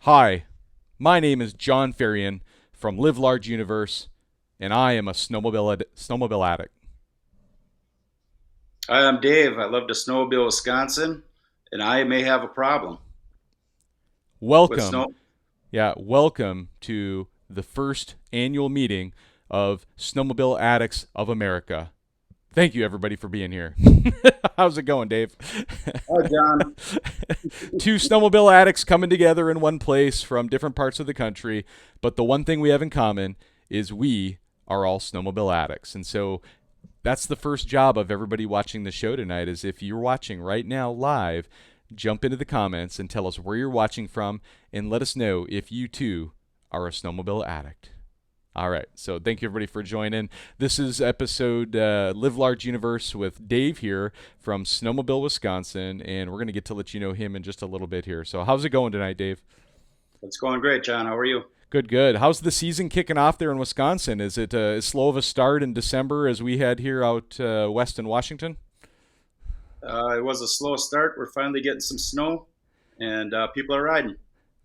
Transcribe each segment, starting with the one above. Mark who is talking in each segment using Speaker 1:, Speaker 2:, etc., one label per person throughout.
Speaker 1: Hi, my name is John Farian from LiveLARGEUniverse, and I am a snowmobile addict.
Speaker 2: Hi, I'm Dave. I live to Snowmobile, Wisconsin, and I may have a problem with
Speaker 1: Welcome,
Speaker 2: snow.
Speaker 1: welcome to the first annual meeting of Snowmobile Addicts of America. Thank you, everybody, for being here. How's it going, Dave?
Speaker 2: Hi, John.
Speaker 1: Two snowmobile addicts coming together in one place from different parts of the country, but the one thing we have in common is we are all snowmobile addicts. And so that's the first job of everybody watching the show tonight is if you're watching right now live, jump into the comments and tell us where you're watching from and let us know if you too are a snowmobile addict. All right, so thank you everybody for joining. This is episode Live Large Universe with Dave here from Snowmobile, Wisconsin, and we're going to get to let you know him in just a little bit here. So how's it going tonight, Dave?
Speaker 2: It's going great, John. How are you?
Speaker 1: Good, good. How's the season kicking off there in Wisconsin? Is it as slow of a start in December as we had here out west in Washington?
Speaker 2: It was a slow start. We're finally getting some snow, and people are riding.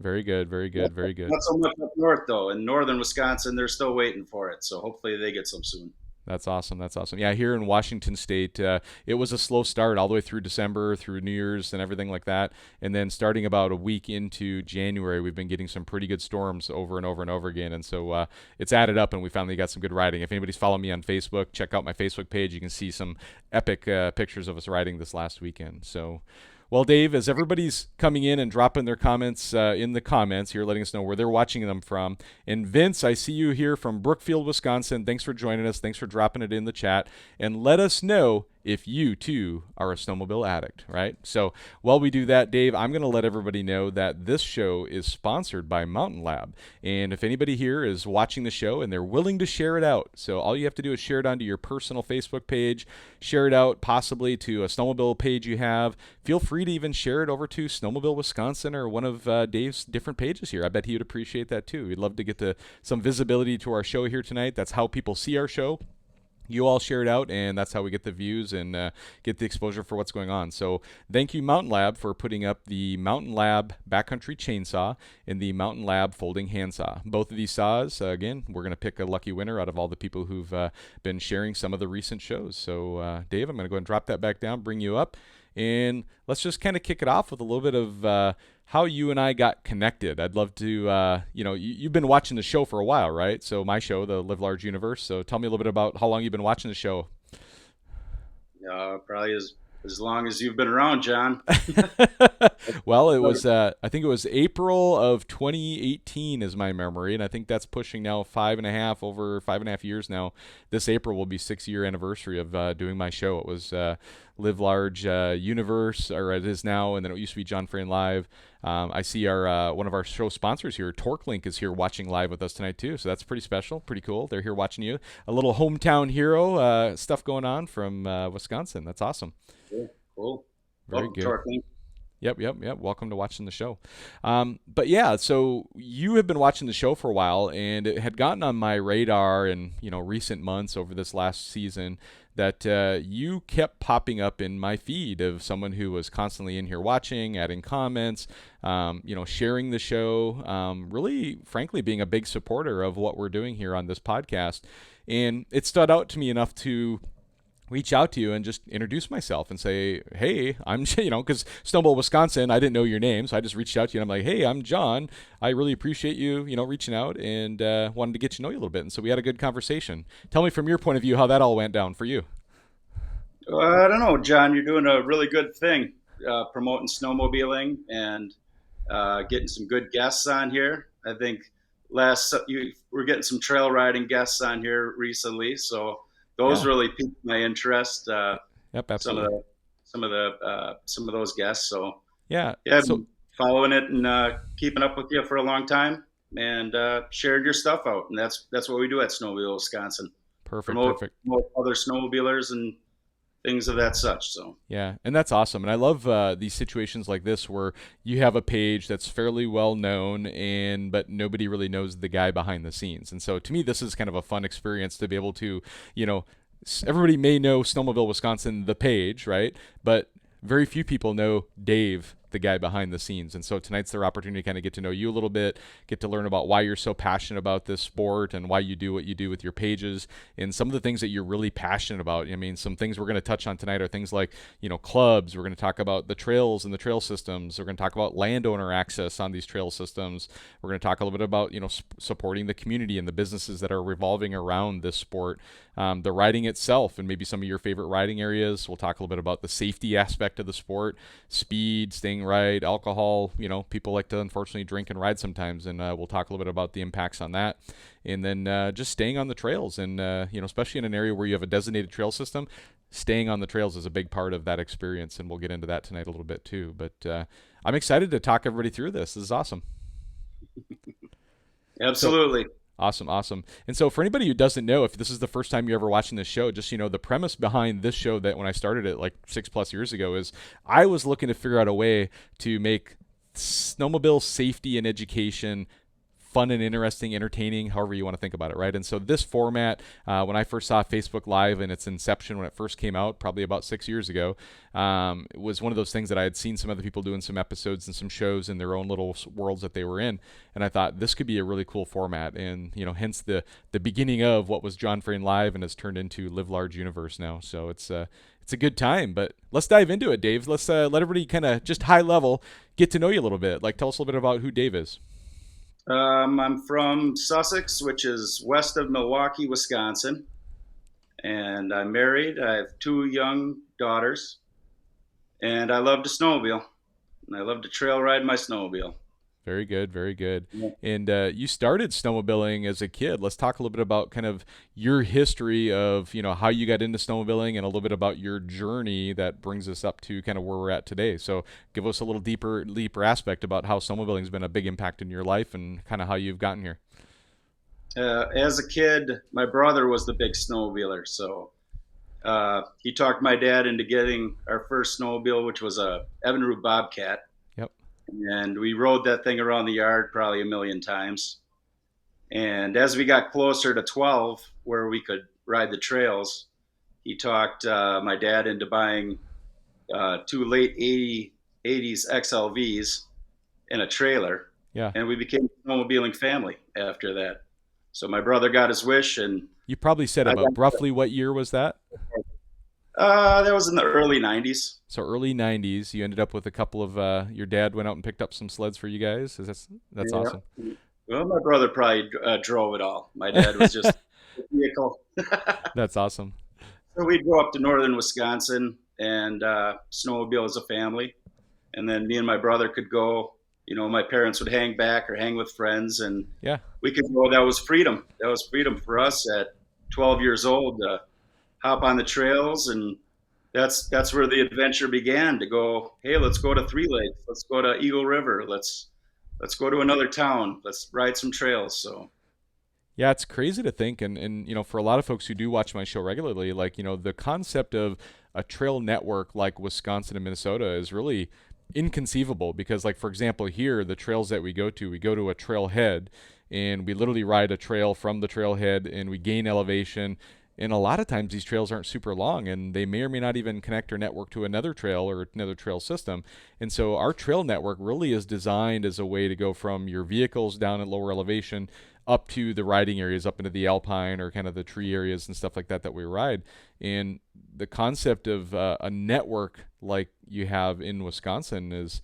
Speaker 1: Very good, very
Speaker 2: Not
Speaker 1: good, very good.
Speaker 2: not so much up north, though. In northern Wisconsin, they're still waiting for it, so hopefully they get some soon.
Speaker 1: That's awesome. That's awesome. Yeah, here in Washington State, it was a slow start all the way through December, through New Year's, and everything like that. And then starting about a week into January, we've been getting some pretty good storms over and over and over again. And so it's added up, and we finally got some good riding. If anybody's following me on Facebook, check out my Facebook page. You can see some epic pictures of us riding this last weekend. So. Well, Dave, as everybody's coming in and dropping their comments in the comments here, letting us know where they're watching them from. And Vince, I see you here from Brookfield, Wisconsin. Thanks for joining us. Thanks for dropping it in the chat. And let us know if you too are a snowmobile addict, right? So while we do that, Dave, I'm going to let everybody know that this show is sponsored by Mountain Lab. And if anybody here is watching the show and they're willing to share it out, so all you have to do is share it onto your personal Facebook page, share it out possibly to a snowmobile page you have. Feel free to even share it over to Snowmobile Wisconsin or one of Dave's different pages here. I bet he would appreciate that too. We'd love to get some visibility to our show here tonight. That's how people see our show. You all share it out, and that's how we get the views and get the exposure for what's going on. So thank you, Mountain Lab, for putting up the Mountain Lab backcountry chainsaw and the Mountain Lab folding handsaw. Both of these saws, again, we're going to pick a lucky winner out of all the people who've been sharing some of the recent shows. So, Dave, I'm going to go and drop that back down, bring you up, and let's just kind of kick it off with a little bit of how you and I got connected. I'd love to, you've been watching the show for a while, right? So my show, the Live Large Universe. So tell me a little bit about how long you've been watching the show.
Speaker 2: Probably as long as you've been around, John.
Speaker 1: Well, it was, I think it was April of 2018 is my memory. And I think that's pushing now over 5.5 years now. This April will be 6-year anniversary of doing my show. It was Live Large Universe, or it is now, and then it used to be John Frayne Live. I see our one of our show sponsors here, TorqueLink, is here watching live with us tonight too. So that's pretty special, pretty cool. They're here watching you. A little hometown hero stuff going on from Wisconsin. That's awesome.
Speaker 2: Yeah, cool.
Speaker 1: Very
Speaker 2: Welcome to
Speaker 1: good.
Speaker 2: our thing.
Speaker 1: Yep. Welcome to watching the show. But yeah, so you have been watching the show for a while, and it had gotten on my radar in recent months over this last season that you kept popping up in my feed of someone who was constantly in here watching, adding comments, sharing the show, really, frankly, being a big supporter of what we're doing here on this podcast. And it stood out to me enough to reach out to you and just introduce myself and say, hey, I'm, because Snowmobile Wisconsin, I didn't know your name. So I just reached out to you and I'm like, hey, I'm John. I really appreciate you, reaching out and wanted to get to know you a little bit. And so we had a good conversation. Tell me from your point of view how that all went down for you.
Speaker 2: I don't know, John. You're doing a really good thing, promoting snowmobiling and getting some good guests on here. I think we're getting some trail riding guests on here recently, so those
Speaker 1: Yeah.
Speaker 2: really piqued my interest.
Speaker 1: Yep,
Speaker 2: Some of
Speaker 1: absolutely.
Speaker 2: some of those guests. So
Speaker 1: Yeah.
Speaker 2: yeah, I've
Speaker 1: So
Speaker 2: been following it and keeping up with you for a long time, and shared your stuff out. And that's what we do at Snowmobile Wisconsin.
Speaker 1: perfect,
Speaker 2: Promote,
Speaker 1: perfect.
Speaker 2: promote other snowmobilers and things of that such. So
Speaker 1: Yeah, and that's awesome. And I love these situations like this where you have a page that's fairly well known, but nobody really knows the guy behind the scenes. And so to me, this is kind of a fun experience to be able to, everybody may know Snowmobile Wisconsin, the page, right? But very few people know Dave the guy behind the scenes. And so tonight's their opportunity to kind of get to know you a little bit, get to learn about why you're so passionate about this sport and why you do what you do with your pages and some of the things that you're really passionate about. I mean, some things we're going to touch on tonight are things like, clubs. We're going to talk about the trails and the trail systems. We're going to talk about landowner access on these trail systems. We're going to talk a little bit about, supporting the community and the businesses that are revolving around this sport. The riding itself and maybe some of your favorite riding areas. We'll talk a little bit about the safety aspect of the sport, speed, staying right, alcohol. People like to unfortunately drink and ride sometimes, and we'll talk a little bit about the impacts on that. And then just staying on the trails, and especially in an area where you have a designated trail system, staying on the trails is a big part of that experience, and we'll get into that tonight a little bit too. But I'm excited to talk everybody through this. This is awesome.
Speaker 2: Absolutely.
Speaker 1: So, awesome. And so for anybody who doesn't know, if this is the first time you're ever watching this show, just, the premise behind this show that when I started it like 6+ years ago is I was looking to figure out a way to make snowmobile safety and education fun and interesting, entertaining, however you want to think about it, right? And so this format, when I first saw Facebook Live in its inception, when it first came out, probably about 6 years ago, it was one of those things that I had seen some other people doing some episodes and some shows in their own little worlds that they were in, and I thought this could be a really cool format, and hence the beginning of what was John Frayne Live and has turned into LiveLARGEUniverse now. So it's a good time, but let's dive into it, Dave. Let's let everybody kind of just high level get to know you a little bit. Like, tell us a little bit about who Dave is.
Speaker 2: I'm from Sussex, which is west of Milwaukee, Wisconsin, and I'm married. I have 2 young daughters, and I love to snowmobile, and I love to trail ride my snowmobile.
Speaker 1: Very good, very good.
Speaker 2: Yeah.
Speaker 1: And you started snowmobiling as a kid. Let's talk a little bit about kind of your history of, how you got into snowmobiling and a little bit about your journey that brings us up to kind of where we're at today. So give us a little deeper aspect about how snowmobiling has been a big impact in your life and kind of how you've gotten here.
Speaker 2: As a kid, my brother was the big snowmobiler, so he talked my dad into getting our first snowmobile, which was a Evinrude Bobcat.
Speaker 1: Yep.
Speaker 2: And we rode that thing around the yard probably a million times. And as we got closer to 12, where we could ride the trails, he talked my dad into buying 2 late 80s XLVs and a trailer.
Speaker 1: Yeah.
Speaker 2: And we became a snowmobiling family after that. So my brother got his wish, and
Speaker 1: you probably said about roughly what year was that?
Speaker 2: That was in the early 90s.
Speaker 1: So early 90s, you ended up with a couple of, your dad went out and picked up some sleds for you guys. That's
Speaker 2: Yeah.
Speaker 1: awesome.
Speaker 2: Well, my brother probably drove it all. My dad was just a vehicle.
Speaker 1: That's awesome.
Speaker 2: So we'd go up to northern Wisconsin and snowmobile as a family. And then me and my brother could go, my parents would hang back or hang with friends, and
Speaker 1: Yeah.
Speaker 2: we could go. That was freedom. That was freedom for us at 12 years old to hop on the trails, and that's where the adventure began. To go, hey, let's go to Three Lakes, let's go to Eagle River, let's go to another town, let's ride some trails. So
Speaker 1: Yeah, it's crazy to think, and for a lot of folks who do watch my show regularly, like, the concept of a trail network like Wisconsin and Minnesota is really inconceivable because, like, for example, here, the trails that we go to a trailhead, and we literally ride a trail from the trailhead, and we gain elevation. And a lot of times these trails aren't super long, and they may or may not even connect or network to another trail or another trail system. And so our trail network really is designed as a way to go from your vehicles down at lower elevation up to the riding areas, up into the alpine or kind of the tree areas and stuff like that we ride. And the concept of a network like you have in Wisconsin is,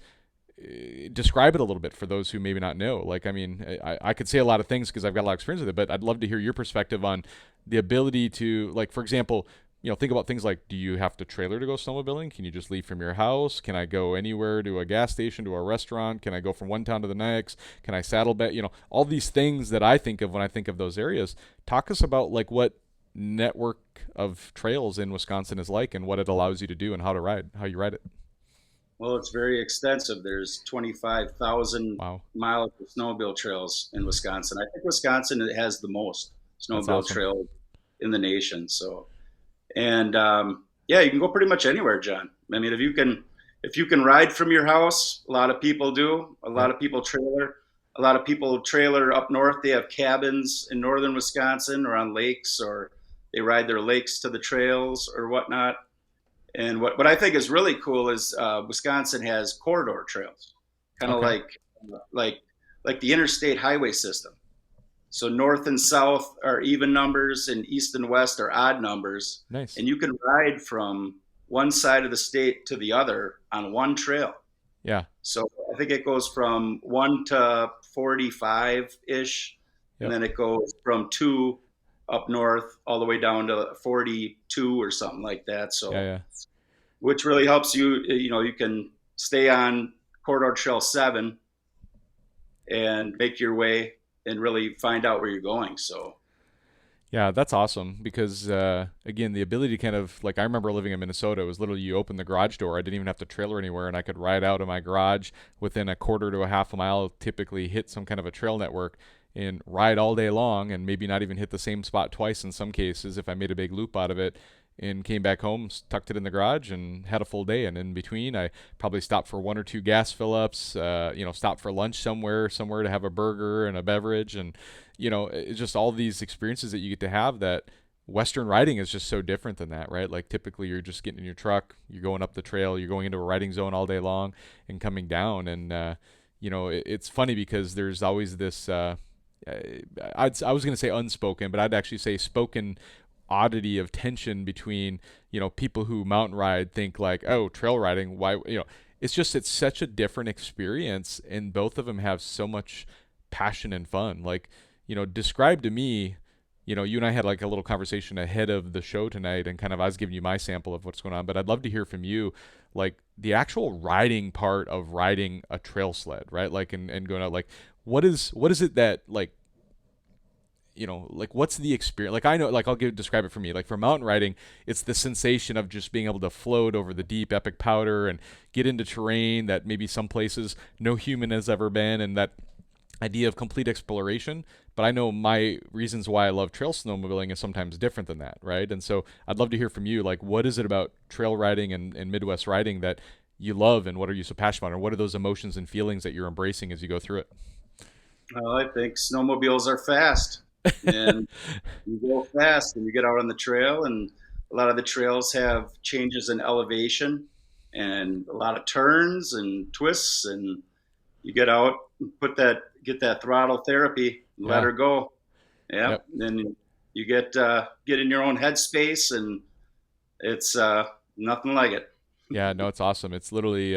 Speaker 1: describe it a little bit for those who maybe not know. Like, I mean, I could say a lot of things because I've got a lot of experience with it, but I'd love to hear your perspective on the ability to, like, for example, think about things like, do you have to trailer to go snowmobiling? Can you just leave from your house? Can I go anywhere, to a gas station, to a restaurant? Can I go from one town to the next? Can I saddle bet? All these things that I think of when I think of those areas. Talk us about, like, what network of trails in Wisconsin is like and what it allows you to do and how you ride it.
Speaker 2: Well, it's very extensive. There's 25,000
Speaker 1: Wow.
Speaker 2: miles of snowmobile trails in Wisconsin. I think Wisconsin has the most snowmobile trails in the nation. So, and yeah, you can go pretty much anywhere, John. I mean, if you can ride from your house, a lot of people do. A lot of people trailer. A lot of people trailer up north. They have cabins in northern Wisconsin or on lakes, or they ride their lakes to the trails or whatnot. And what I think is really cool is Wisconsin has corridor trails, kind of
Speaker 1: Okay.
Speaker 2: like like the interstate highway system. So north and south are even numbers, and east and west are odd numbers,
Speaker 1: Nice.
Speaker 2: and you can ride from one side of the state to the other on one trail.
Speaker 1: Yeah.
Speaker 2: So I think it goes from 1 to 45 ish, and
Speaker 1: Yep.
Speaker 2: then it goes from two up north all the way down to 42 or something like that.
Speaker 1: Yeah.
Speaker 2: So
Speaker 1: Yeah.
Speaker 2: which really helps you. You know, you can stay on Corridor Trail 7 and make your way and really find out where you're going. So,
Speaker 1: Yeah, that's awesome because again, the ability to kind of like I remember living in Minnesota, it was literally you open the garage door. I didn't even have to trailer anywhere, and I could ride out of my garage within a quarter to a half a mile, typically hit some kind of a trail network and ride all day long, and maybe not even hit the same spot twice in some cases if I made a big loop out of it. And came back home, tucked it in the garage, and had a full day. And in between, I probably stopped for one or two gas fill ups. Stopped for lunch somewhere to have a burger and a beverage, and it's just all these experiences that you get to have that Western riding is just so different than that, right? Like typically you're just getting in your truck, you're going up the trail, you're going into a riding zone all day long and coming down. And, it's funny because there's always this, I was going to say unspoken, but I'd actually say spoken oddity of tension between, people who mountain ride think like, oh, trail riding, why, it's such a different experience. And both of them have so much passion and fun. Like, describe to me, you and I had like a little conversation ahead of the show tonight, and kind of I was giving you my sample of what's going on, but I'd love to hear from you, like the actual riding part of riding a trail sled, right? Like, and going out, like, what is it that like, like what's the experience? Like I know, like describe it for me. Like for mountain riding, it's the sensation of just being able to float over the deep epic powder and get into terrain that maybe some places no human has ever been, and that idea of complete exploration. But I know my reasons why I love trail snowmobiling is sometimes different than that, right? And so I'd love to hear from you, like what is it about trail riding and Midwest riding that you love, and what are you so passionate about, and what are those emotions and feelings that you're embracing as you go through it?
Speaker 2: I think snowmobiles are fast, and you go fast and you get out on the trail, and a lot of the trails have changes in elevation and a lot of turns and twists, and you get out and get that throttle therapy, and let
Speaker 1: Yeah.
Speaker 2: her go. Yeah,
Speaker 1: Yep.
Speaker 2: then you get in your own headspace, and it's nothing like it.
Speaker 1: Yeah, no, it's awesome. It's literally,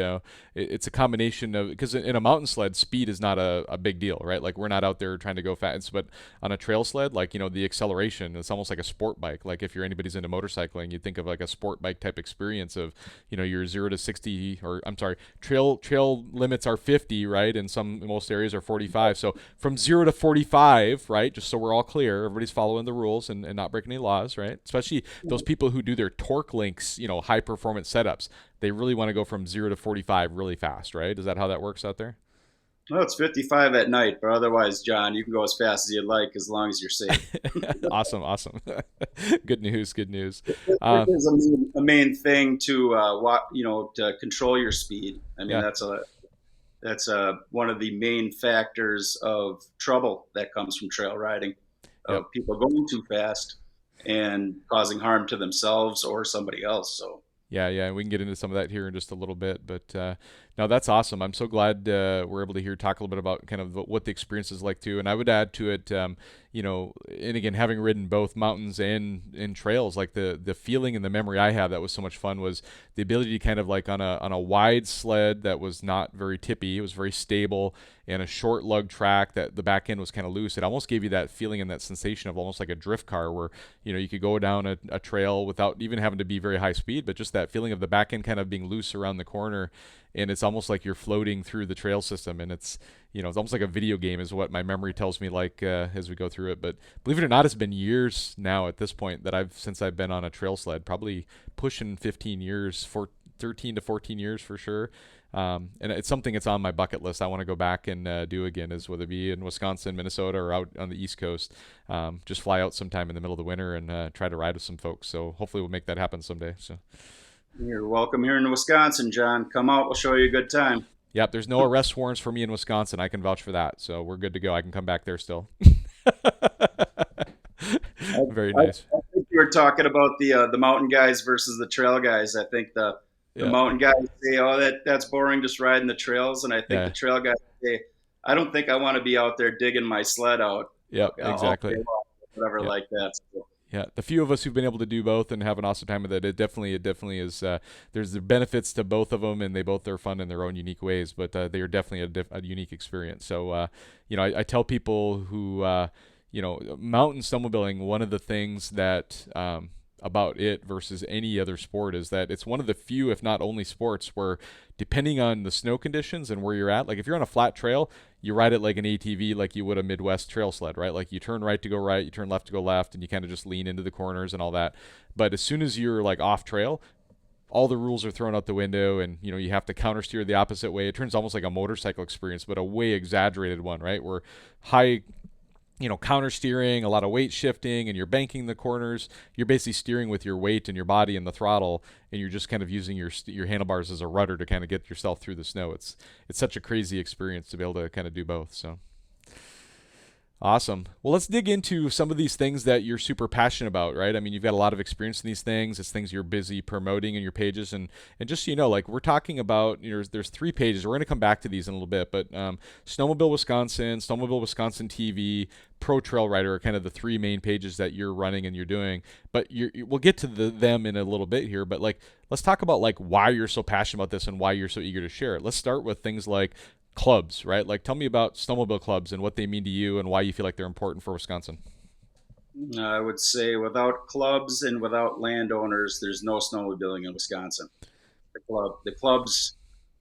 Speaker 1: it's a combination of, because in a mountain sled, speed is not a big deal, right? Like we're not out there trying to go fast, but on a trail sled, like, the acceleration, it's almost like a sport bike. Like if anybody's into motorcycling, you think of like a sport bike type experience of, your 0 to 60, or I'm sorry, trail limits are 50, right? And most areas are 45. So from 0 to 45, right? Just so we're all clear, everybody's following the rules and not breaking any laws, right? Especially those people who do their torque links, high performance setups, they really want to go from 0 to 45 really fast, right? Is that how that works out there?
Speaker 2: Well, it's 55 at night, but otherwise, John, you can go as fast as you like as long as you're safe.
Speaker 1: Awesome, awesome. Good news, good news.
Speaker 2: Which
Speaker 1: Um,
Speaker 2: is a main thing to to control your speed. I mean,
Speaker 1: yeah,
Speaker 2: that's one of the main factors of trouble that comes from trail riding,
Speaker 1: yep.
Speaker 2: of people going too fast and causing harm to themselves or somebody else. So
Speaker 1: Yeah, yeah, we can get into some of that here in just a little bit, but no, that's awesome. I'm so glad we're able to talk a little bit about kind of what the experience is like too. And I would add to it, and again, having ridden both mountains and trails, like the feeling and the memory I have that was so much fun was the ability to kind of like on a wide sled that was not very tippy, it was very stable, and a short lug track that the back end was kind of loose. It almost gave you that feeling and that sensation of almost like a drift car, where you could go down a trail without even having to be very high speed, but just that feeling of the back end kind of being loose around the corner, and it's almost like you're floating through the trail system, and it's almost like a video game is what my memory tells me, like as we go through it. But believe it or not, it's been years now at this point that I've been on a trail sled, probably pushing 15 years, for 13 to 14 years for sure. And it's something that's on my bucket list. I want to go back and do again, is whether it be in Wisconsin, Minnesota, or out on the East Coast. Just fly out sometime in the middle of the winter and try to ride with some folks. So hopefully we'll make that happen someday. So,
Speaker 2: you're welcome here in Wisconsin, John. Come out, we'll show you a good time.
Speaker 1: yep, there's no arrest warrants for me in Wisconsin. I can vouch for that. So we're good to go. I can come back there still.
Speaker 2: I,
Speaker 1: Very
Speaker 2: I,
Speaker 1: nice.
Speaker 2: I think were talking about the mountain guys versus the trail guys. I think the
Speaker 1: Yeah.
Speaker 2: mountain guys say, "Oh, that's boring, just riding the trails," and I think the
Speaker 1: Yeah.
Speaker 2: trail guys say, "I don't think I want to be out there digging my sled out
Speaker 1: Yep.
Speaker 2: all day
Speaker 1: Exactly.
Speaker 2: long," whatever
Speaker 1: Yeah.
Speaker 2: like that. So,
Speaker 1: Yeah, the few of us who've been able to do both and have an awesome time with it, it definitely is. There's the benefits to both of them, and they both are fun in their own unique ways. But they are definitely a unique experience. So, I tell people who, mountain snowmobiling. One of the things that about it versus any other sport is that it's one of the few, if not only, sports where, depending on the snow conditions and where you're at, like if you're on a flat trail, you ride it like an ATV, like you would a Midwest trail sled, right? Like you turn right to go right, you turn left to go left, and you kind of just lean into the corners and all that. But as soon as you're like off trail, all the rules are thrown out the window, and you have to counter steer the opposite way. It turns almost like a motorcycle experience, but a way exaggerated one, right? Where high counter steering, a lot of weight shifting, and you're banking the corners. You're basically steering with your weight and your body and the throttle, and you're just kind of using your handlebars as a rudder to kind of get yourself through the snow. It's such a crazy experience to be able to kind of do both. So awesome. Well, let's dig into some of these things that you're super passionate about, right? I mean, you've got a lot of experience in these things. It's things you're busy promoting in your pages, and just so you know, like we're talking about, there's 3 pages. We're going to come back to these in a little bit, but Snowmobile Wisconsin, Snowmobile Wisconsin TV, Pro Trail Rider are kind of the 3 main pages that you're running and you're doing. But we'll get to them in a little bit here. But like, let's talk about like why you're so passionate about this and why you're so eager to share it. Let's start with things like clubs, right? Like, tell me about snowmobile clubs and what they mean to you and why you feel like they're important for Wisconsin.
Speaker 2: I would say without clubs and without landowners, there's no snowmobiling in Wisconsin. The clubs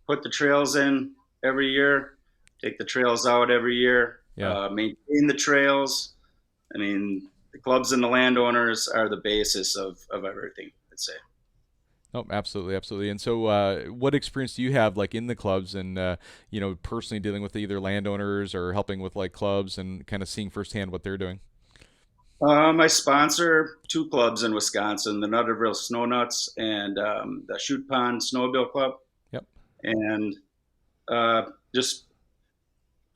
Speaker 2: put the trails in every year, take the trails out every year,
Speaker 1: Yeah.
Speaker 2: maintain the trails. I mean, the clubs and the landowners are the basis of everything, I'd say.
Speaker 1: Oh, absolutely, absolutely. And so, what experience do you have, like in the clubs, and personally dealing with either landowners or helping with like clubs, and kind of seeing firsthand what they're doing?
Speaker 2: I sponsor 2 clubs in Wisconsin: the Nutterville Snow Nuts and the Shoot Pond Snowmobile Club.
Speaker 1: Yep.
Speaker 2: And just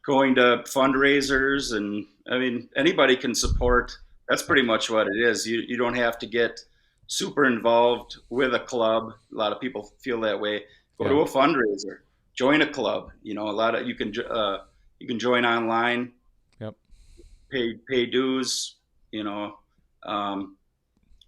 Speaker 2: going to fundraisers, and I mean, anybody can support. That's pretty much what it is. You don't have to get super involved with a club. A lot of people feel that way. Go
Speaker 1: Yeah.
Speaker 2: to a fundraiser, join a club. A lot of you can join online,
Speaker 1: Yep.
Speaker 2: pay dues. You know, um,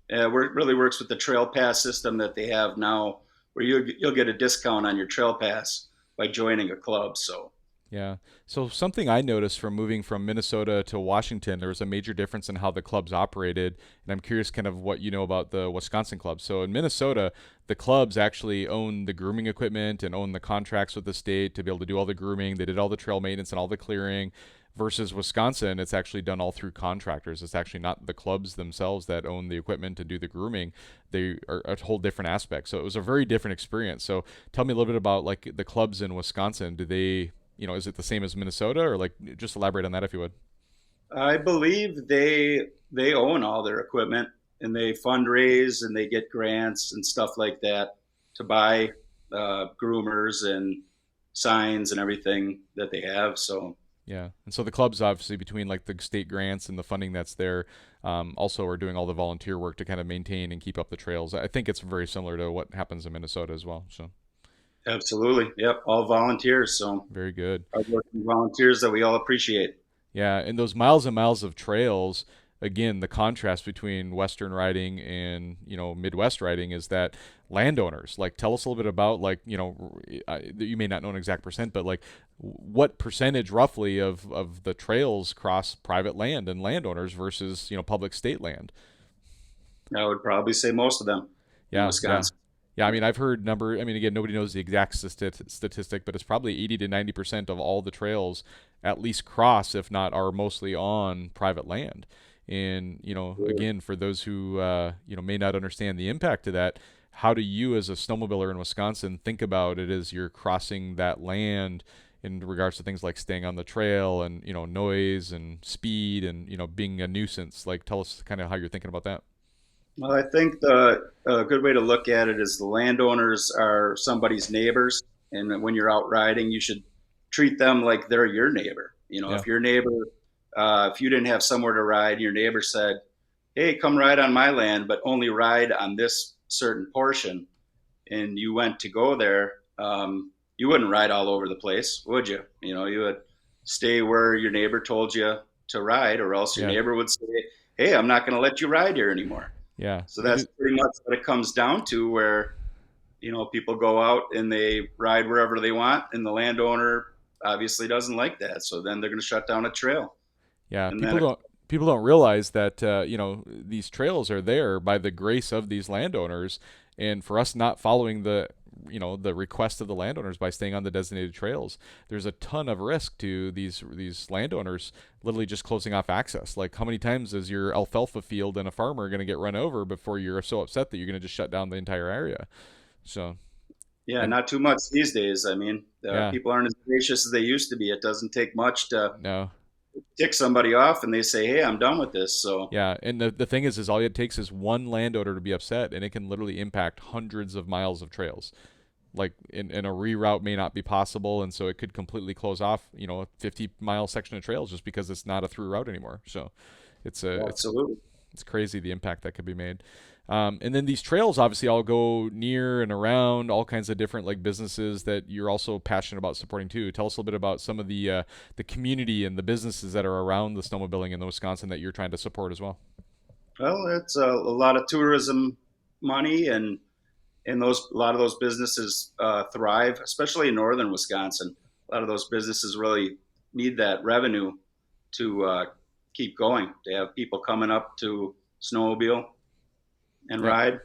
Speaker 2: it really works with the trail pass system that they have now, where you'll get a discount on your trail pass by joining a club. So
Speaker 1: Yeah. So something I noticed from moving from Minnesota to Washington, there was a major difference in how the clubs operated, and I'm curious kind of what you know about the Wisconsin clubs. So in Minnesota, the clubs actually own the grooming equipment and own the contracts with the state to be able to do all the grooming. They did all the trail maintenance and all the clearing. Versus Wisconsin, it's actually done all through contractors. It's actually not the clubs themselves that own the equipment and do the grooming. They are a whole different aspect. So it was a very different experience. So tell me a little bit about like the clubs in Wisconsin. Do they, is it the same as Minnesota, or like just elaborate on that if you would?
Speaker 2: I believe they own all their equipment, and they fundraise and they get grants and stuff like that to buy groomers and signs and everything that they have. So
Speaker 1: Yeah, and so the clubs obviously between like the state grants and the funding that's there, also are doing all the volunteer work to kind of maintain and keep up the trails. I think it's very similar to what happens in Minnesota as well. So
Speaker 2: absolutely, yep, all volunteers. So
Speaker 1: very good.
Speaker 2: hardworking volunteers that we all appreciate.
Speaker 1: Yeah, and those miles and miles of trails, again, the contrast between Western riding and, Midwest riding is that landowners, like, tell us a little bit about, like, you may not know an exact percent, but like, what percentage roughly of the trails cross private land and landowners versus, public state land?
Speaker 2: I would probably say most of them in
Speaker 1: Yeah, yeah.
Speaker 2: Wisconsin.
Speaker 1: Yeah, I mean, I've heard number. I mean, again, nobody knows the exact statistic, but it's probably 80 to 90% of all the trails at least cross, if not are mostly on private land. And again, for those who may not understand the impact of that, how do you, as a snowmobiler in Wisconsin, think about it as you're crossing that land in regards to things like staying on the trail and noise and speed and being a nuisance? Like, tell us kind of how you're thinking about that.
Speaker 2: Well, I think the a good way to look at it is the landowners are somebody's neighbors, and when you're out riding, you should treat them like they're your neighbor.
Speaker 1: Yeah,
Speaker 2: If your neighbor, if you didn't have somewhere to ride, your neighbor said, hey, come ride on my land, but only ride on this certain portion, and you went to go there, you wouldn't ride all over the place, would you? You would stay where your neighbor told you to ride, or else your
Speaker 1: Yeah.
Speaker 2: neighbor would say, hey, I'm not going to let you ride here anymore.
Speaker 1: Yeah.
Speaker 2: So
Speaker 1: And
Speaker 2: that's pretty much what it comes down to, where people go out and they ride wherever they want, and the landowner obviously doesn't like that, so then they're going to shut down a trail.
Speaker 1: yeah,
Speaker 2: And then
Speaker 1: people don't realize that these trails are there by the grace of these landowners, and for us not following the request of the landowners by staying on the designated trails, there's a ton of risk to these landowners literally just closing off access. Like, how many times is your alfalfa field and a farmer going to get run over before you're so upset that you're going to just shut down the entire area? So,
Speaker 2: yeah,
Speaker 1: and
Speaker 2: not too much these days. I mean,
Speaker 1: yeah,
Speaker 2: people aren't as gracious as they used to be. It doesn't take much to
Speaker 1: no.
Speaker 2: tick somebody off, and they say, hey, I'm done with this. So
Speaker 1: Yeah, and the thing is all it takes is one landowner to be upset, and it can literally impact hundreds of miles of trails. Like, and a reroute may not be possible, and so it could completely close off, a 50-mile section of trails just because it's not a through route anymore. So, it's a
Speaker 2: absolutely.
Speaker 1: it's crazy the impact that could be made. And then these trails obviously all go near and around all kinds of different like businesses that you're also passionate about supporting too. Tell us a little bit about some of the community and the businesses that are around the snowmobiling in the Wisconsin that you're trying to support as well.
Speaker 2: Well, it's a lot of tourism money, and a lot of those businesses thrive, especially in northern Wisconsin. A lot of those businesses really need that revenue to keep going. They have people coming up to snowmobile and
Speaker 1: Yep.
Speaker 2: ride.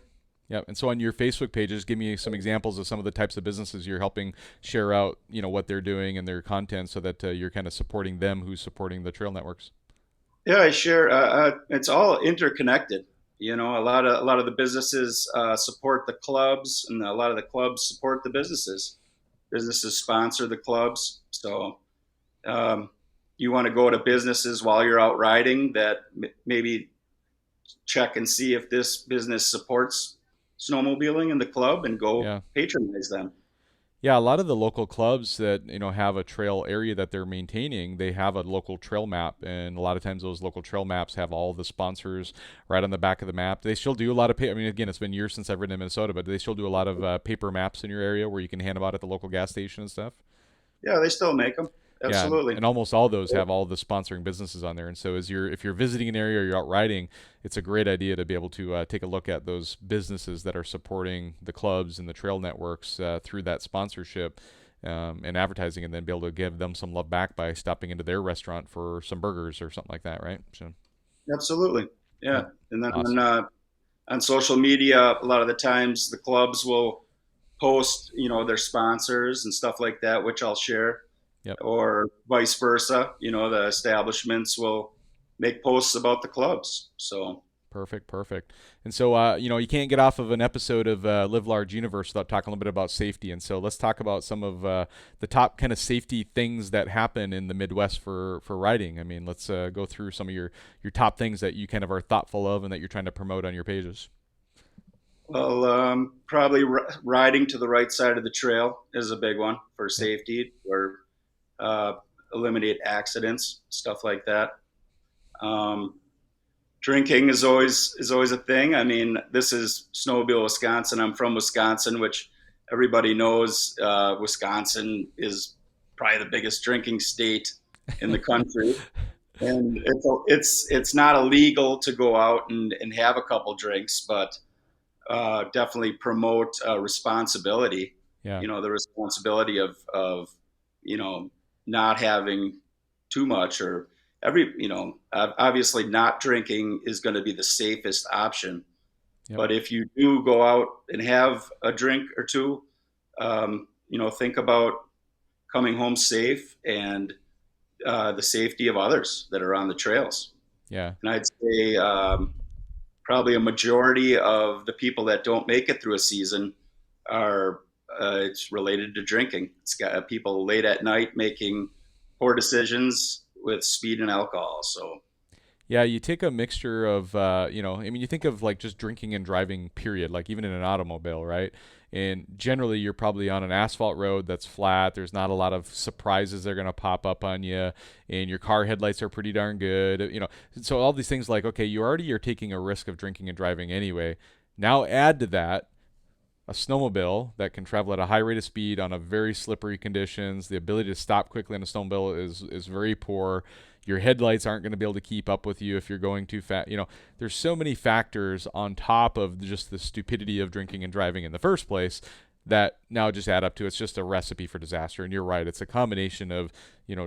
Speaker 1: Yep. And so on your Facebook pages, give me some examples of some of the types of businesses you're helping share out, what they're doing and their content so that you're kind of supporting them who's supporting the trail networks.
Speaker 2: Yeah, I share. It's all interconnected. A lot of the businesses support the clubs, and a lot of the clubs support the businesses. Businesses sponsor the clubs, so um, you want to go to businesses while you're out riding that maybe check and see if this business supports snowmobiling in the club, and go
Speaker 1: Yeah.
Speaker 2: patronize them.
Speaker 1: Yeah, a lot of the local clubs that have a trail area that they're maintaining, they have a local trail map, and a lot of times those local trail maps have all the sponsors right on the back of the map. They still do a lot of. I mean, again, it's been years since I've ridden in Minnesota, but they still do a lot of paper maps in your area where you can hand them out at the local gas station and stuff.
Speaker 2: Yeah, they still make them.
Speaker 1: Yeah, and,
Speaker 2: Absolutely.
Speaker 1: and almost all those have all the sponsoring businesses on there. And so, if you're visiting an area or you're out riding, it's a great idea to be able to take a look at those businesses that are supporting the clubs and the trail networks through that sponsorship and advertising, and then be able to give them some love back by stopping into their restaurant for some burgers or something like that, right? So,
Speaker 2: Absolutely.
Speaker 1: yeah,
Speaker 2: Yeah. And then
Speaker 1: awesome.
Speaker 2: on social media, a lot of the times the clubs will post, their sponsors and stuff like that, which I'll share,
Speaker 1: Yep.
Speaker 2: or vice versa. The establishments will make posts about the clubs. So,
Speaker 1: Perfect, perfect. And so, you can't get off of an episode of Live Large Universe without talking a little bit about safety. And so, let's talk about some of the top kind of safety things that happen in the Midwest for riding. I mean, let's go through some of your top things that you kind of are thoughtful of and that you're trying to promote on your pages.
Speaker 2: well, probably riding to the right side of the trail is a big one for
Speaker 1: Yep.
Speaker 2: safety, or uh, eliminate accidents, stuff like that. Um, Drinking is always a thing. I mean, this is Snowmobile, Wisconsin. I'm from Wisconsin, which everybody knows. Wisconsin is probably the biggest drinking state in the country, and it's not illegal to go out and have a couple drinks, but definitely promote responsibility.
Speaker 1: Yeah.
Speaker 2: The responsibility of not having too much, or obviously not drinking is going to be the safest option.
Speaker 1: Yep.
Speaker 2: But if you do go out and have a drink or two, think about coming home safe, and the safety of others that are on the trails.
Speaker 1: Yeah.
Speaker 2: And I'd say probably a majority of the people that don't make it through a season are it's related to drinking. It's got people late at night making poor decisions with speed and alcohol. So
Speaker 1: Yeah, you take a mixture of, I mean, you think of like just drinking and driving, period, like even in an automobile, right? And generally, you're probably on an asphalt road that's flat. There's not a lot of surprises that are going to pop up on you, and your car headlights are pretty darn good. So all these things like, okay, you already are taking a risk of drinking and driving anyway. Now add to that a snowmobile that can travel at a high rate of speed on a very slippery conditions. The ability to stop quickly on a snowmobile is very poor. Your headlights aren't going to be able to keep up with you if you're going too fast. There's so many factors on top of just the stupidity of drinking and driving in the first place that now just add up to it's just a recipe for disaster. And you're right, it's a combination of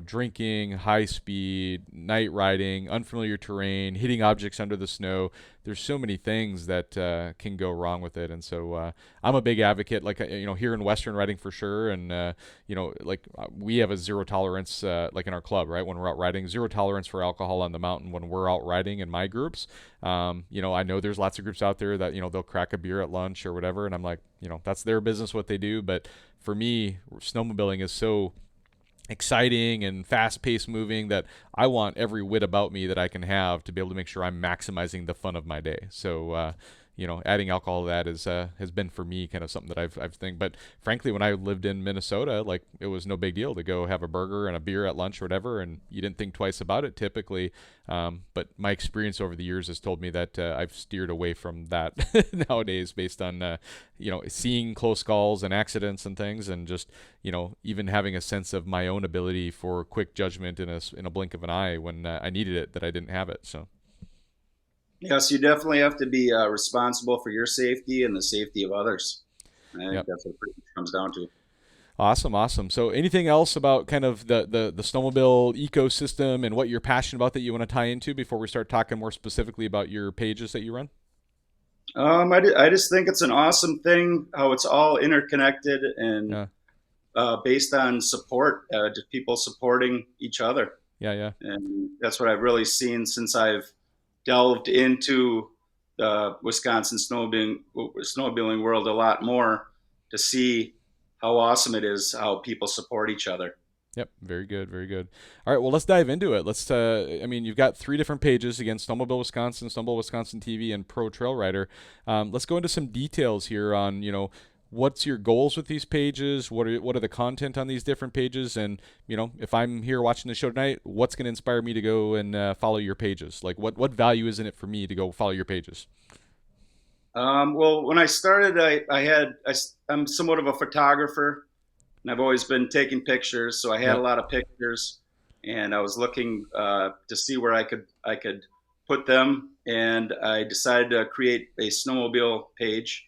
Speaker 1: drinking, high speed, night riding, unfamiliar terrain, hitting objects under the snow. There's so many things that can go wrong with it. And so I'm a big advocate, like here in Western riding for sure. And we have a zero tolerance, like in our club, right? When we're out riding, zero tolerance for alcohol on the mountain when we're out riding in my groups. I know there's lots of groups out there that they'll crack a beer at lunch or whatever, and I'm like, that's their business what they do. But for me, snowmobiling is so exciting and fast-paced moving that I want every wit about me that I can have to be able to make sure I'm maximizing the fun of my day. So adding alcohol to that has been for me kind of something that I've think. But frankly, when I lived in Minnesota, like it was no big deal to go have a burger and a beer at lunch or whatever, and you didn't think twice about it typically. But my experience over the years has told me that I've steered away from that nowadays based on seeing close calls and accidents and things, and just even having a sense of my own ability for quick judgment in a blink of an eye when I needed it, that I didn't have it. So.
Speaker 2: Yes, you definitely have to be responsible for your safety and the safety of others. I think
Speaker 1: Yep.
Speaker 2: that's what it pretty much comes down to.
Speaker 1: Awesome. So anything else about kind of the snowmobile ecosystem and what you're passionate about that you want to tie into before we start talking more specifically about your pages that you run?
Speaker 2: I just think it's an awesome thing how it's all interconnected and
Speaker 1: Yeah.
Speaker 2: based on support, just people supporting each other.
Speaker 1: Yeah.
Speaker 2: And that's what I've really seen since I've delved into the Wisconsin snowmobiling world a lot more, to see how awesome it is how people support each other.
Speaker 1: Yep. Very good. Very good. All right. Well, let's dive into it. You've got 3 different pages again: Snowmobile Wisconsin, Snowmobile Wisconsin TV, and Pro Trail Rider. Let's go into some details here on, what's your goals with these pages? What are the content on these different pages? And, if I'm here watching the show tonight, what's going to inspire me to go and follow your pages? Like what value is in it for me to go follow your pages?
Speaker 2: Well, when I started, I'm somewhat of a photographer, and I've always been taking pictures. So I had a
Speaker 1: Yep.
Speaker 2: lot of pictures, and I was looking to see where I could put them, and I decided to create a snowmobile page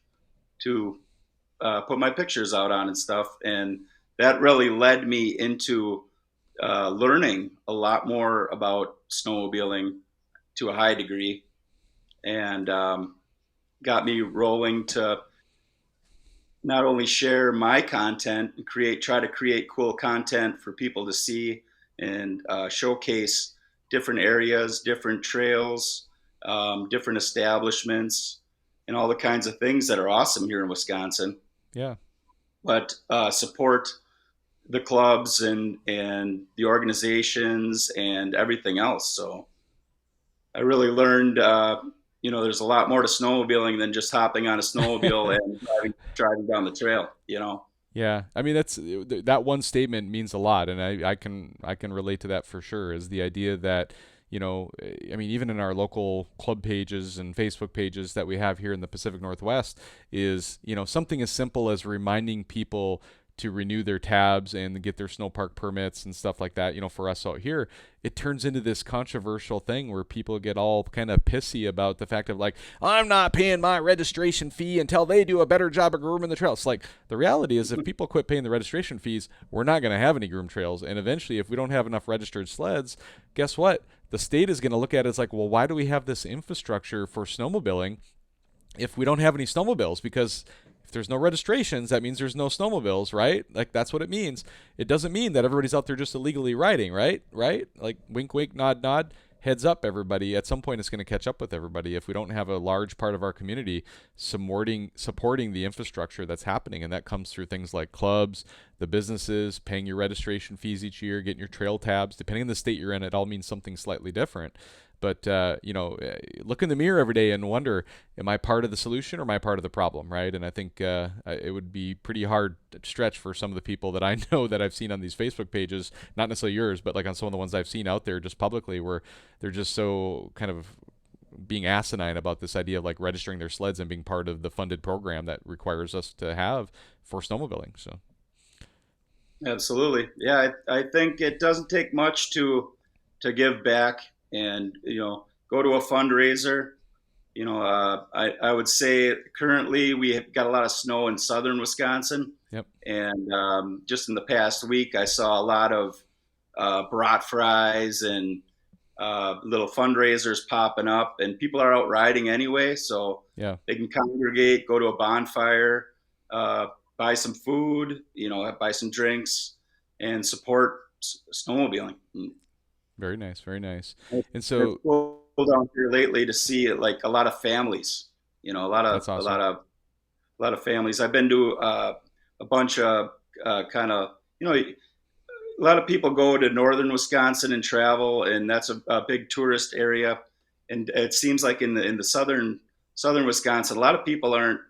Speaker 2: to put my pictures out on and stuff. And that really led me into learning a lot more about snowmobiling to a high degree, and got me rolling to not only share my content and try to create cool content for people to see, and showcase different areas, different trails, different establishments, and all the kinds of things that are awesome here in Wisconsin,
Speaker 1: Yeah.
Speaker 2: but support the clubs and the organizations and everything else. So I really learned, there's a lot more to snowmobiling than just hopping on a snowmobile and driving down the trail.
Speaker 1: Yeah, I mean that one statement means a lot, and I can relate to that for sure. Is the idea that even in our local club pages and Facebook pages that we have here in the Pacific Northwest, is something as simple as reminding people to renew their tabs and get their snow park permits and stuff like that. For us out here, it turns into this controversial thing where people get all kind of pissy about the fact of like, I'm not paying my registration fee until they do a better job of grooming the trails. Like, the reality is, if people quit paying the registration fees, we're not going to have any groomed trails. And eventually, if we don't have enough registered sleds, guess what? The state is going to look at it as like, well, why do we have this infrastructure for snowmobiling if we don't have any snowmobiles? Because if there's no registrations, that means there's no snowmobiles, right? Like, that's what it means. It doesn't mean that everybody's out there just illegally riding, right? Like, wink, wink, nod, nod. Heads up, everybody. At some point, it's going to catch up with everybody if we don't have a large part of our community supporting the infrastructure that's happening. And that comes through things like clubs, the businesses, paying your registration fees each year, getting your trail tabs. Depending on the state you're in, it all means something slightly different. but look in the mirror every day and wonder, am I part of the solution or am I part of the problem, right? And I think it would be pretty hard stretch for some of the people that I know that I've seen on these Facebook pages, not necessarily yours, but like on some of the ones I've seen out there just publicly, where they're just so kind of being asinine about this idea of like registering their sleds and being part of the funded program that requires us to have for snowmobiling. So
Speaker 2: Absolutely. Yeah, I think it doesn't take much to give back and go to a fundraiser. I would say currently we have got a lot of snow in southern Wisconsin,
Speaker 1: yep,
Speaker 2: and just in the past week I saw a lot of brat fries and little fundraisers popping up, and people are out riding anyway, so
Speaker 1: yeah,
Speaker 2: they can congregate, go to a bonfire, uh, buy some food, buy some drinks, and support snowmobiling.
Speaker 1: very nice, very nice. And
Speaker 2: It's
Speaker 1: so
Speaker 2: cool down here lately to see like a lot of families. A lot of
Speaker 1: that's awesome.
Speaker 2: families. I've been to a bunch of kind of a lot of people go to northern Wisconsin and travel, and that's a big tourist area. And it seems like in the southern Wisconsin, a lot of people aren't.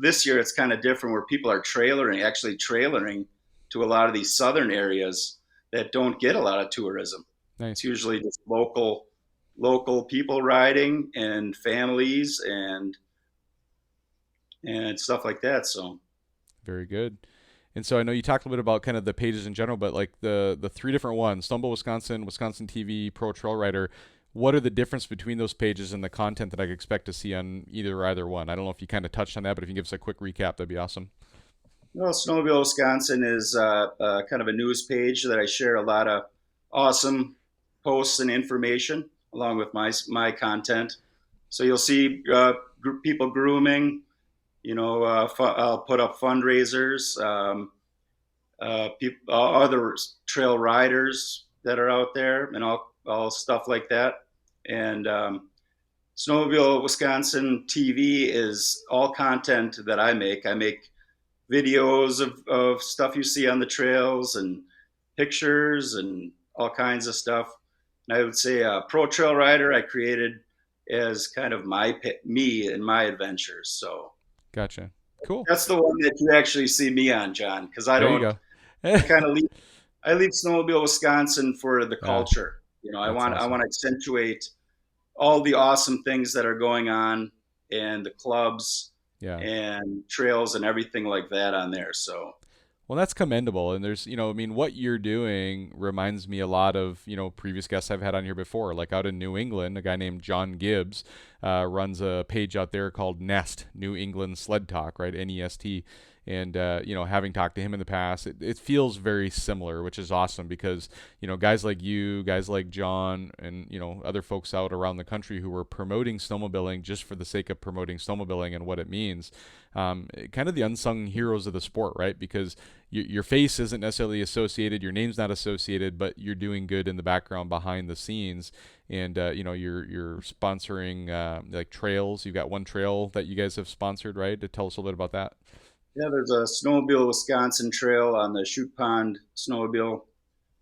Speaker 2: This year, it's kind of different, where people are actually trailering to a lot of these southern areas that don't get a lot of tourism. It's
Speaker 1: Nice.
Speaker 2: usually just local people riding and families and stuff like that. So
Speaker 1: Very good. And so I know you talked a little bit about kind of the pages in general, but like the three different ones, Snowmobile Wisconsin, Wisconsin TV, Pro Trail Rider, what are the difference between those pages and the content that I could expect to see on either or either one? I don't know if you kind of touched on that, but if you can give us a quick recap, that'd be awesome.
Speaker 2: well, Snowmobile Wisconsin is kind of a news page that I share a lot of awesome posts and information along with my content. So you'll see people grooming. I'll put up fundraisers, other trail riders that are out there, and all stuff like that. And Snowmobile Wisconsin TV is all content that I make. I make videos of stuff you see on the trails and pictures and all kinds of stuff. And I would say Pro Trail Rider I created as kind of me and my adventures. So
Speaker 1: Gotcha. Cool.
Speaker 2: that's the one that you actually see me on, John, because I
Speaker 1: There you
Speaker 2: don't.
Speaker 1: go.
Speaker 2: I kind of leave Snowmobile Wisconsin for the
Speaker 1: Yeah,
Speaker 2: culture. I
Speaker 1: that's
Speaker 2: want
Speaker 1: awesome.
Speaker 2: to accentuate all the awesome things that are going on and the clubs
Speaker 1: Yeah.
Speaker 2: and trails and everything like that on there. So
Speaker 1: Well, that's commendable. And there's, I mean, what you're doing reminds me a lot of, previous guests I've had on here before. Like out in New England, a guy named John Gibbs runs a page out there called Nest, New England Sled Talk, right? NEST. And, having talked to him in the past, it feels very similar, which is awesome because, guys like you, guys like John, and, other folks out around the country who were promoting snowmobiling just for the sake of promoting snowmobiling and what it means. Kind of the unsung heroes of the sport, right? Because your face isn't necessarily associated, your name's not associated, but you're doing good in the background behind the scenes. And you're sponsoring like trails. You've got one trail that you guys have sponsored, right? To tell us a little bit about that.
Speaker 2: yeah, there's a Snowmobile Wisconsin trail on the Chute Pond Snowmobile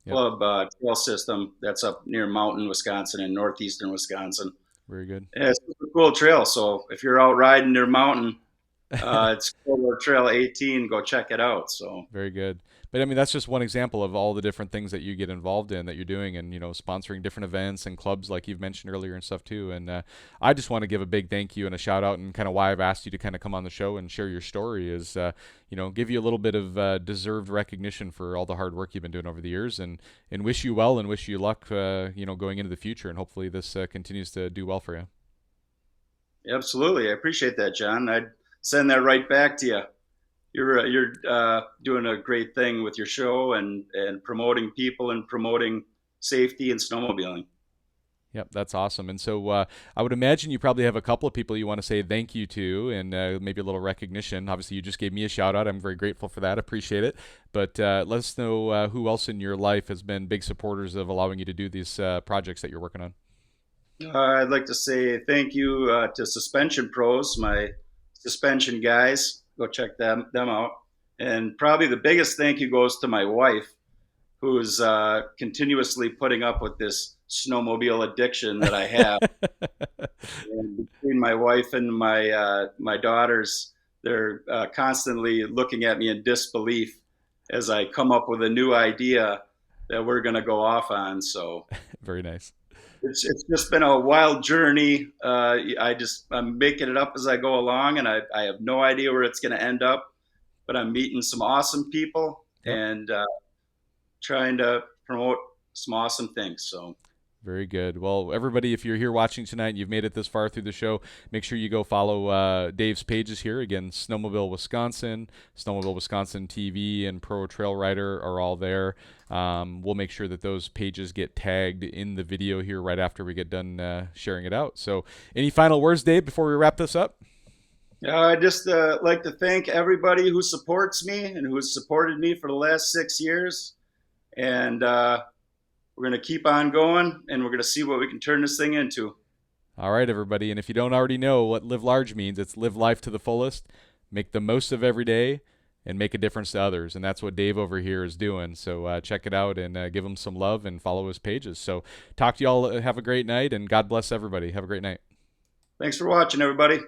Speaker 1: Yep,
Speaker 2: Club trail system that's up near Mountain, Wisconsin, in northeastern Wisconsin.
Speaker 1: very good.
Speaker 2: Yeah, it's a cool trail. So if you're out riding near Mountain, it's called Trail 18. Go check it out. So
Speaker 1: Very good. But I mean, that's just one example of all the different things that you get involved in that you're doing, and sponsoring different events and clubs like you've mentioned earlier and stuff too. And I just want to give a big thank you and a shout out, and kind of why I've asked you to kind of come on the show and share your story is, give you a little bit of deserved recognition for all the hard work you've been doing over the years, and wish you well and wish you luck, going into the future, and hopefully this continues to do well for you.
Speaker 2: absolutely, I appreciate that, John. I'd send that right back to you. You're doing a great thing with your show and promoting people and promoting safety and snowmobiling.
Speaker 1: Yep, that's awesome. And so I would imagine you probably have a couple of people you want to say thank you to, and maybe a little recognition. Obviously, you just gave me a shout out. I'm very grateful for that. Appreciate it. But let us know who else in your life has been big supporters of allowing you to do these projects that you're working on.
Speaker 2: I'd like to say thank you to Suspension Pros, my suspension guys. Go check them out. And probably the biggest thank you goes to my wife. who's continuously putting up with this snowmobile addiction that I have. And between my wife and my daughters, they're constantly looking at me in disbelief as I come up with a new idea that we're going to go off on. So
Speaker 1: Very nice.
Speaker 2: it's just been a wild journey. I'm making it up as I go along, and I have no idea where it's going to end up. But I'm meeting some awesome people
Speaker 1: Yep.
Speaker 2: and trying to promote some awesome things. So
Speaker 1: Very good. Well, everybody, if you're here watching tonight and you've made it this far through the show, make sure you go follow Dave's pages here. Again, Snowmobile Wisconsin, Snowmobile Wisconsin TV, and Pro Trail Rider are all there. We'll make sure that those pages get tagged in the video here right after we get done sharing it out. So, any final words, Dave, before we wrap this up?
Speaker 2: I just like to thank everybody who supports me and who has supported me for the last 6 years. And we're going to keep on going, and we're going to see what we can turn this thing into.
Speaker 1: All right, everybody. And if you don't already know what live large means, it's live life to the fullest, make the most of every day, and make a difference to others. And that's what Dave over here is doing. So check it out and give him some love and follow his pages. So talk to y'all. Have a great night, and God bless everybody. Have a great night.
Speaker 2: Thanks for watching, everybody.